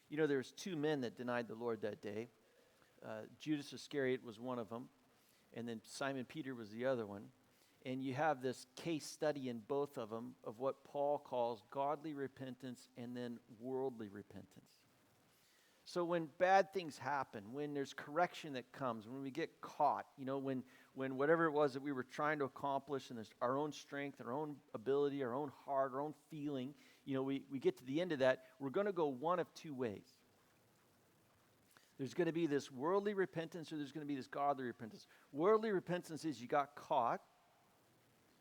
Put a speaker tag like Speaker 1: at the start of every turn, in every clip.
Speaker 1: You know, there's two men that denied the Lord that day. Judas Iscariot was one of them, and then Simon Peter was the other one. And you have this case study in both of them of what Paul calls godly repentance and then worldly repentance. So when bad things happen, when there's correction that comes, when we get caught, you know, when whatever it was that we were trying to accomplish and there's our own strength, our own ability, our own heart, our own feeling, you know, we get to the end of that, we're going to go one of two ways. There's going to be this worldly repentance or there's going to be this godly repentance. Worldly repentance is you got caught.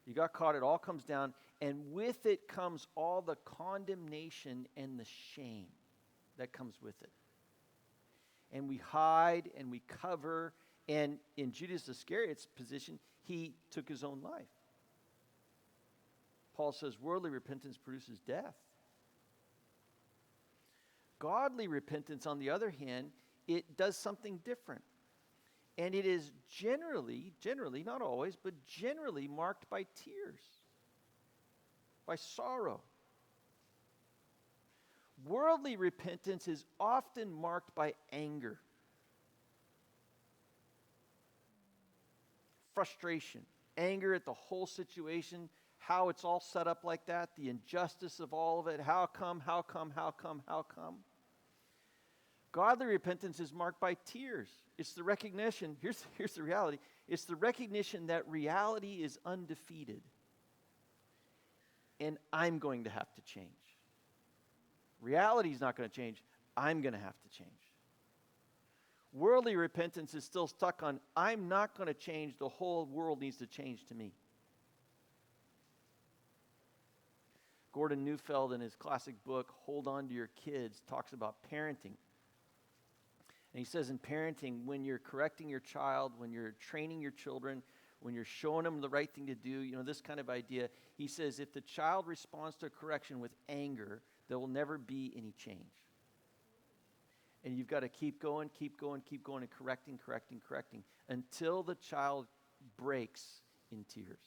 Speaker 1: You got caught, it all comes down, and with it comes all the condemnation and the shame that comes with it. And we hide and we cover, and in Judas Iscariot's position, he took his own life. Paul says worldly repentance produces death. Godly repentance, on the other hand, it does something different. And it is generally, not always, but generally marked by tears, by sorrow. Worldly repentance is often marked by anger, frustration, anger at the whole situation, how it's all set up like that, the injustice of all of it, how come? Godly repentance is marked by tears. It's the recognition, here's the reality, it's the recognition that reality is undefeated. And I'm going to have to change. Reality is not going to change. I'm going to have to change. Worldly repentance is still stuck on, I'm not going to change, the whole world needs to change to me. Gordon Neufeld, in his classic book, Hold On to Your Kids, talks about parenting. And he says in parenting, when you're correcting your child, when you're training your children, when you're showing them the right thing to do, you know, this kind of idea, he says if the child responds to a correction with anger, there will never be any change. And you've got to keep going, and correcting, until the child breaks in tears.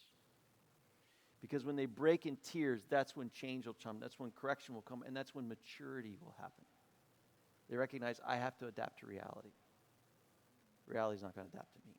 Speaker 1: Because when they break in tears, that's when change will come, that's when correction will come, and that's when maturity will happen. They recognize, I have to adapt to reality. Reality's not going to adapt to me.